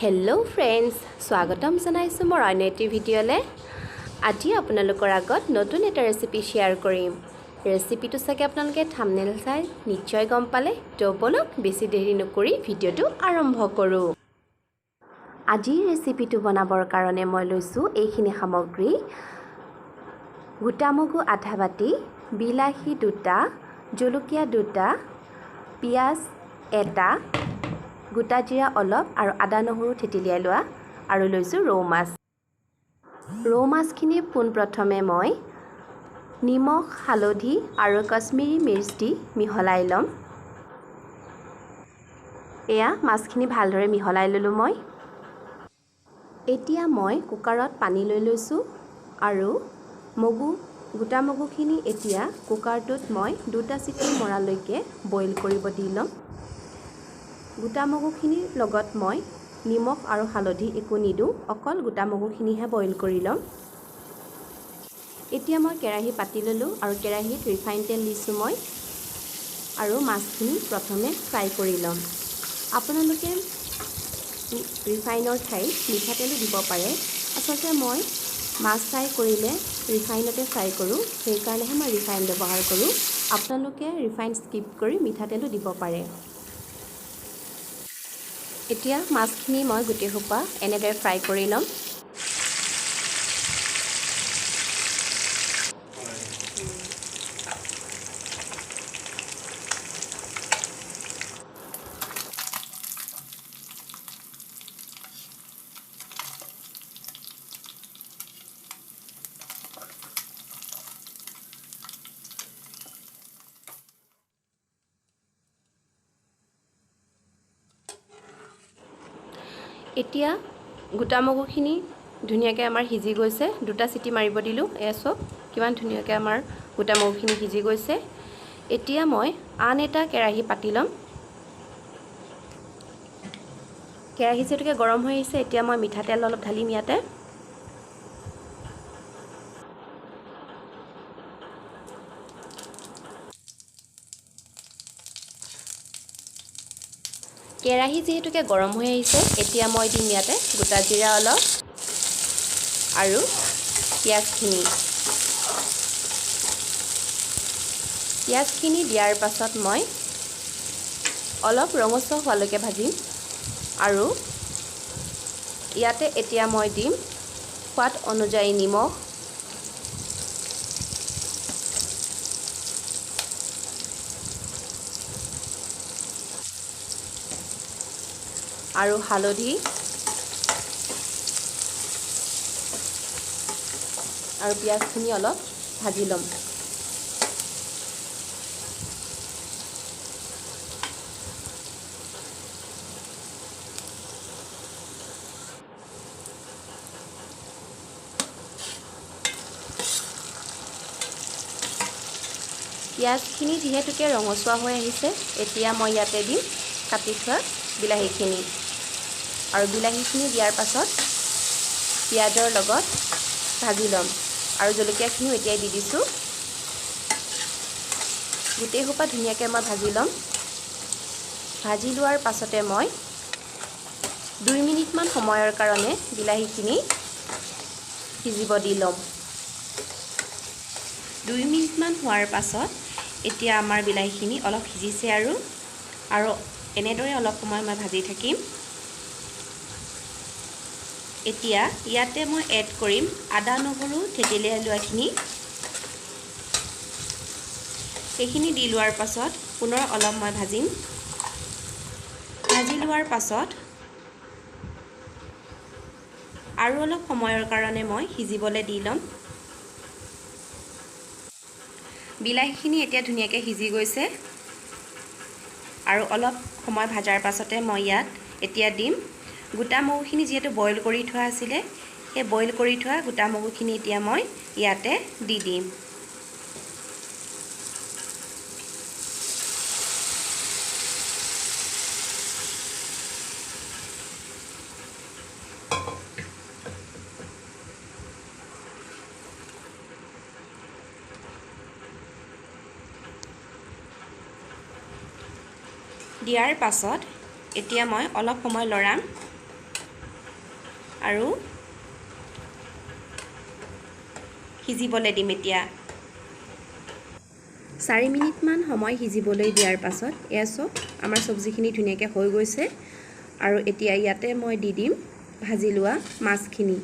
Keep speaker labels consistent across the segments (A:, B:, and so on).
A: hello friends स्वागतम जनाइছো মোৰ অন্য এটি ভিডিঅ'লে আজি আপোনালোকৰ আগত নতুন এটা ৰেচিপি শেয়াৰ কৰিম ৰেচিপিটো চাগে আপোনালোকে থাম্বনেল চাই নিশ্চয় গম পালে তো বলক বেছি দেৰি নকৰি ভিডিঅ'টো আৰম্ভ কৰো আজি ৰেচিপিটো বনাবৰ কাৰণে মই লৈছো এইখিনি সামগ্ৰী গোটা মগু আধা বাটি বিলাহী দুটা জলকীয়া দুটা পিয়াজ এটা গোটা জিৰা অলপ আৰু আদা নহৰু থেতিলিয়াই লোৱা আৰু লৈছো ৰৌ মাছখিনি পোন প্ৰথমে মই নিমখ হালধি আৰু কাশ্মীৰী মিৰ্চ দি মিহলাই লম এয়া মাছখিনি ভালদৰে মিহলাই ললো মই এতিয়া মই কুকাৰত পানী লৈ লৈছো আৰু গোটা মগুখিনি এতিয়া কুকাৰটোত মই দুটা চিটি মৰালৈকে বইল কৰিব দি লম গোটা মগুখিনিৰ লগত মই নিমখ আৰু হালধি একো নিদু অকল গোটা মগুখিনিহে বইল কৰি লম এতিয়া মই কেৰাহী পাতি ললো আৰু কেৰাহীত ৰিফাইন তেল দিছো মই আৰু মাছখিনি প্ৰথমে ফ্ৰাই কৰি লম আপোনালোকে ৰিফাইনৰ ঠাইত মিঠাতেলো দিব পাৰে আচলতে মই মাছ ফ্ৰাই কৰিলে ৰিফাইনতে ফ্ৰাই কৰো সেই কাৰণেহে মই ৰিফাইন ব্যৱহাৰ কৰো আপোনালোকে ৰিফাইন স্কিপ কৰি মিঠাতেলো দিব পাৰে এতিয়া মাছখিনি মই গুটি হোপা এনেদৰে ফ্ৰাই কৰি লম এতিয়া গোটা মগুখিনি ধুনিয়াকৈ আমাৰ সিজি গৈছে দুটা চিটি মাৰিব দিলো এয়া সব কিমান ধুনিয়াকৈ আমাৰ গোটা মগুখিনি সিজি গৈছে এতিয়া মই আন এটা কেৰাহী পাতি লম কেৰাহী যেটুকে গৰম হৈ আহিছে এতিয়া মই মিঠাতেল অলপ ঢালিম ইয়াতে কেৰাহী যেহেতুকে গৰম হৈ আহিছে এতিয়া মই দিম ইয়াতে গোটা জিৰা অলপ আৰু পিয়াজখিনি দিয়াৰ পাছত মই অলপ ৰঙচুৱা হোৱালৈকে ভাজিম আৰু ইয়াতে এতিয়া মই দিম সোৱাদ অনুযায়ী নিমখ আৰু হালধি আৰু পিয়াজখিনি অলপ ভাজি লম পিয়াজখিনি যিহেতুকে ৰঙচুৱা হৈ আহিছে এতিয়া মই ইয়াতে দিম কাটি থোৱা বিলাহীখিনি আৰু বিলাহীখিনি দিয়াৰ পাছত পিয়াজৰ লগত ভাজি লম আৰু জলকীয়াখিনিও এতিয়াই দি দিছো গোটেই হোপা ধুনিয়াকৈ মই ভাজি লম ভাজি লোৱাৰ পাছতে মই 2 মিনিটমান সময়ৰ কাৰণে বিলাহীখিনি সিজিব দি লম 2 মিনিটমান হোৱাৰ পাছত এতিয়া আমাৰ বিলাহীখিনি অলপ সিজিছে আৰু এনেদৰে অলপ সময় মই ভাজি থাকিম এতিয়া ইয়াতে মই এড কৰিম আদা নহৰু থেতিলিয়াই লোৱাখিনি সেইখিনি দি লোৱাৰ পাছত পুনৰ অলপ মই ভাজি লোৱাৰ পাছত আৰু অলপ সময়ৰ কাৰণে মই সিজিবলৈ দি লম বিলাহীখিনি এতিয়া ধুনিয়াকৈ সিজি গৈছে আৰু অলপ সময় ভাজাৰ পাছতে মই ইয়াত এতিয়া দিম গোটা মগুখিনি যেহেতু বইল কৰি থোৱা আছিলে সেই বইল কৰি থোৱা গোটা মগুখিনি এতিয়া মই ইয়াতে দি দিম দিয়াৰ পাছত এতিয়া মই অলপ সময় লৰাম আৰু সিজিবলৈ দিম এতিয়া 4 মিনিটমান সময় সিজিবলৈ দিয়াৰ পাছত এয়া চাওক আমাৰ চব্জিখিনি ধুনীয়াকৈ হৈ গৈছে আৰু এতিয়া ইয়াতে মই দি দিম ভাজি লোৱা মাছখিনি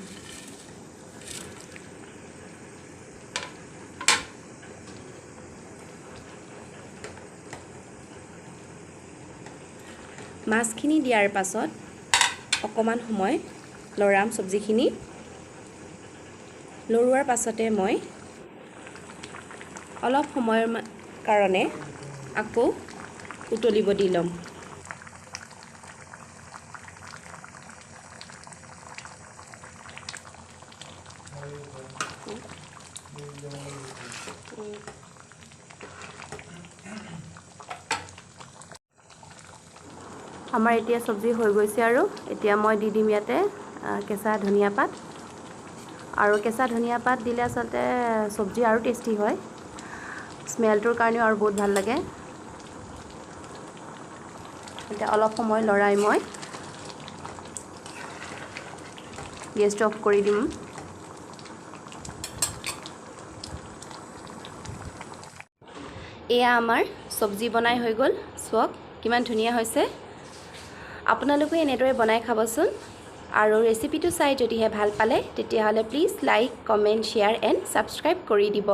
A: মাছখিনি দিয়াৰ পাছত অকমান সময় লৰাম চব্জিখিনি লৰোৱাৰ পাছতে মই অলপ সময়ৰ কাৰণে আকৌ উতলিব দি লম আমাৰ এতিয়া চব্জি হৈ গৈছে আৰু এতিয়া মই দি দিম ইয়াতে কেঁচা ধনিয়া পাত আৰু কেঁচা ধনিয়া পাত দিলে আসলতে চব্জি আৰু টেষ্টি হয় স্মেলটোৰ কাৰণেও আৰু বহুত ভাল লাগে এতিয়া অলপ সময় লৰাই মই গেছটো অফ কৰি দিম এয়া আমাৰ চব্জি বনাই হৈ গ'ল চাওক কিমান ধুনীয়া হৈছে আপোনালোকে এনেদৰে বনাই খাবচোন আৰু ৰেচিপিটো চাই যদিহে ভাল পালে তেতিয়াহ'লে please like comment share and subscribe কৰি দিব